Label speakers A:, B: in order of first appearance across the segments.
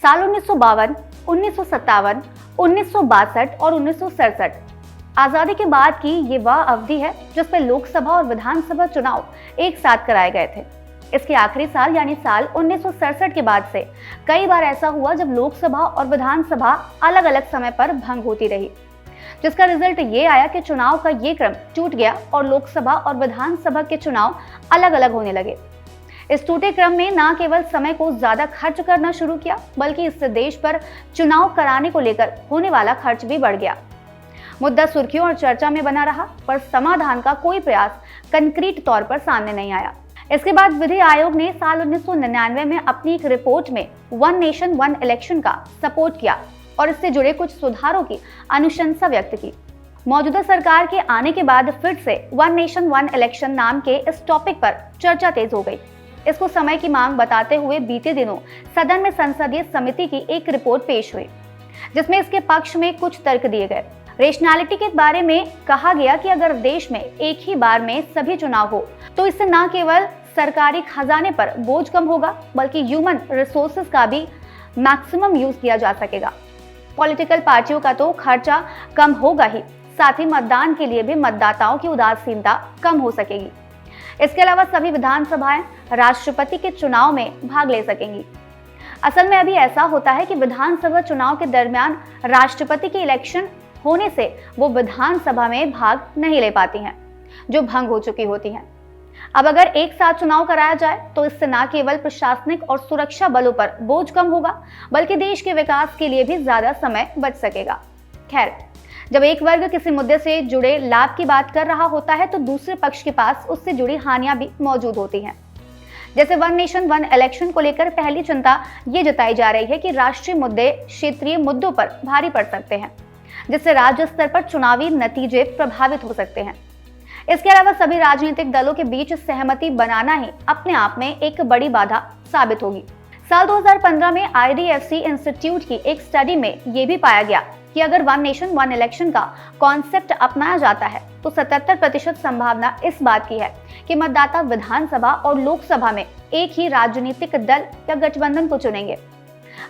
A: साल 1952, 1957, 1962 और 1967 आजादी के बाद की ये वह अवधि है जिसमें लोकसभा और विधानसभा चुनाव एक साथ कराए गए थे। इसके आखिरी साल यानी साल 1967 के बाद से कई बार ऐसा हुआ जब लोकसभा और विधानसभा अलग अलग समय पर भंग होती रही, जिसका रिजल्ट ये आया कि चुनाव का ये क्रम टूट गया और लोकसभा और विधानसभा के चुनाव अलग अलग होने लगे। इस टूटे क्रम में न केवल समय को ज्यादा खर्च करना शुरू किया, बल्कि इससे देश पर चुनाव कराने को लेकर होने वाला खर्च भी बढ़ गया। मुद्दा सुर्खियों और चर्चा में बना रहा, पर समाधान का कोई प्रयास कंक्रीट तौर पर सामने नहीं आया। इसके बाद विधि आयोग ने साल 1999 में अपनी एक रिपोर्ट में वन नेशन वन इलेक्शन का सपोर्ट किया और इससे जुड़े कुछ सुधारों की अनुशंसा व्यक्त की। मौजूदा सरकार के आने के बाद फिर से वन नेशन वन इलेक्शन नाम के इस टॉपिक पर चर्चा तेज हो गई। इसको समय की मांग बताते हुए बीते दिनों सदन में संसदीय समिति की एक रिपोर्ट पेश हुई, जिसमें इसके पक्ष में कुछ तर्क दिए गए। रेशनैलिटी के बारे में कहा गया कि अगर देश में एक ही बार में सभी चुनाव हो तो इससे न केवल सरकारी खजाने पर बोझ कम होगा, बल्कि ह्यूमन रिसोर्सेज का भी मैक्सिमम यूज किया जा सकेगा। पॉलिटिकल पार्टियों का तो खर्चा कम होगा ही, साथ ही मतदान के लिए भी मतदाताओं की उदासीनता कम हो सकेगी। इसके अलावा सभी विधानसभाएं राष्ट्रपति के चुनाव में भाग ले सकेंगी। असल में अभी ऐसा होता है कि विधानसभा चुनाव के दरमियान राष्ट्रपति की इलेक्शन होने से वो विधानसभा में भाग नहीं ले पाती हैं, जो भंग हो चुकी होती हैं। अब अगर एक साथ चुनाव कराया जाए तो इससे न केवल प्रशासनिक और सुरक्षा बलों पर बोझ कम होगा, बल्कि देश के विकास के लिए भी ज्यादा समय बच सकेगा। खैर, जब एक वर्ग किसी मुद्दे से जुड़े लाभ की बात कर रहा होता है तो दूसरे पक्ष के पास उससे जुड़ी हानियां भी मौजूद होती हैं। जैसे वन नेशन वन इलेक्शन को लेकर पहली चिंता ये जताई जा रही है कि राष्ट्रीय मुद्दे क्षेत्रीय मुद्दों पर भारी पड़ सकते हैं, जिससे राज्य स्तर पर चुनावी नतीजे प्रभावित हो सकते हैं। इसके अलावा सभी राजनीतिक दलों के बीच सहमति बनाना ही अपने आप में एक बड़ी बाधा साबित होगी। साल 2015 में IDFC इंस्टीट्यूट की एक स्टडी में ये भी पाया गया कि अगर वन नेशन वन इलेक्शन का कॉन्सेप्ट अपनाया जाता है तो 77% संभावना इस बात की है कि मतदाता विधानसभा और लोकसभा में एक ही राजनीतिक दल या गठबंधन को चुनेंगे।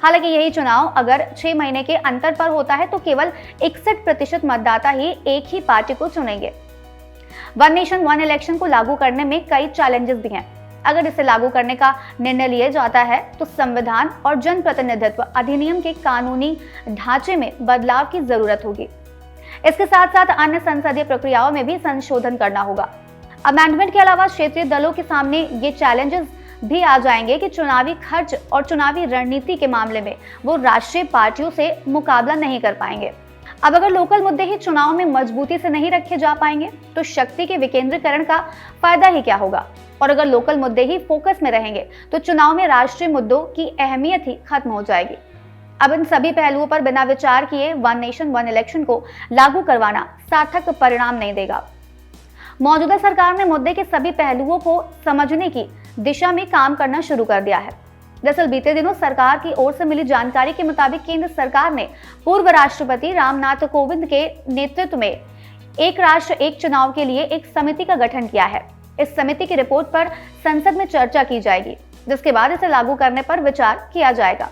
A: हालांकि यही चुनाव अगर 6 महीने के अंतर पर होता है तो केवल 61% मतदाता ही एक ही पार्टी को चुनेंगे। वन नेशन वन इलेक्शन को लागू करने में कई चैलेंजेस भी हैं। अगर इसे लागू करने का निर्णय लिया जाता है तो संविधान और जनप्रतिनिधित्व अधिनियम के कानूनी ढांचे में बदलाव की जरूरत होगी। इसके साथ साथ अन्य संसदीय प्रक्रियाओं में भी संशोधन करना होगा। अमेंडमेंट के अलावा क्षेत्रीय दलों के सामने ये चैलेंजेस भी आ जाएंगे कि चुनावी खर्च और चुनावी रणनीति के मामले में वो राष्ट्रीय पार्टियों से मुकाबला नहीं कर पाएंगे। अब अगर लोकल मुद्दे ही चुनाव में मजबूती से नहीं रखे जा पाएंगे तो शक्ति के विकेंद्रीकरण का फायदा ही क्या होगा। और अगर लोकल मुद्दे ही फोकस में रहेंगे तो चुनाव में राष्ट्रीय मुद्दों की अहमियत ही खत्म हो जाएगी। अब इन सभी पहलुओं पर बिना विचार किए वन नेशन वन इलेक्शन को लागू करवाना सार्थक परिणाम नहीं देगा। मौजूदा सरकार ने मुद्दे के सभी पहलुओं को समझने की दिशा में काम करना शुरू कर दिया है। दरअसल बीते दिनों सरकार की ओर से मिली जानकारी के मुताबिक केंद्र सरकार ने पूर्व राष्ट्रपति रामनाथ कोविंद के नेतृत्व में एक राष्ट्र एक चुनाव के लिए एक समिति का गठन किया है। इस समिति की रिपोर्ट पर संसद में चर्चा की जाएगी, जिसके बाद इसे लागू करने पर विचार किया जाएगा।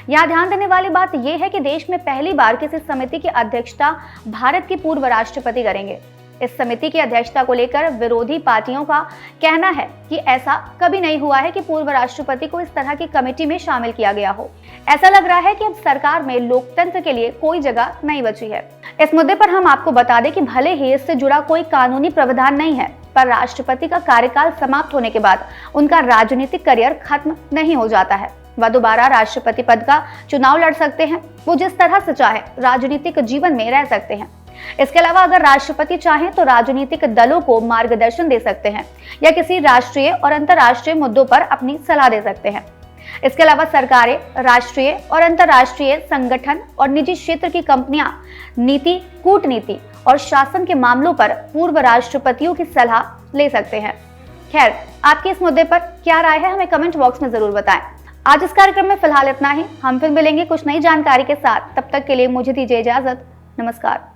A: यहाँ ध्यान देने वाली बात यह है कि देश में पहली बार किसी समिति की अध्यक्षता भारत के पूर्व राष्ट्रपति करेंगे। इस समिति की अध्यक्षता को लेकर विरोधी पार्टियों का कहना है कि ऐसा कभी नहीं हुआ है कि पूर्व राष्ट्रपति को इस तरह की कमेटी में शामिल किया गया हो। ऐसा लग रहा है कि अब सरकार में लोकतंत्र के लिए कोई जगह नहीं बची है। इस मुद्दे पर हम आपको बता दें कि भले ही इससे जुड़ा कोई कानूनी प्रावधान नहीं है, पर राष्ट्रपति का कार्यकाल समाप्त होने के बाद उनका राजनीतिक करियर खत्म नहीं हो जाता है। वह दोबारा राष्ट्रपति पद का चुनाव लड़ सकते हैं। वो जिस तरह से चाहे राजनीतिक जीवन में रह सकते हैं। इसके अलावा अगर राष्ट्रपति चाहें तो राजनीतिक दलों को मार्गदर्शन दे सकते हैं या किसी राष्ट्रीय और अंतर्राष्ट्रीय मुद्दों पर अपनी सलाह दे सकते हैं। इसके अलावा सरकारें, राष्ट्रीय और अंतर्राष्ट्रीय संगठन और निजी क्षेत्र की कंपनियां नीति, कूटनीति और शासन के मामलों पर पूर्व राष्ट्रपतियों की सलाह ले सकते हैं। खैर, आपकी इस मुद्दे पर क्या राय है, हमें कमेंट बॉक्स में जरूर बताएं। आज इस कार्यक्रम में फिलहाल इतना ही। हम फिर मिलेंगे कुछ नई जानकारी के साथ। तब तक के लिए मुझे दीजिए इजाजत। नमस्कार।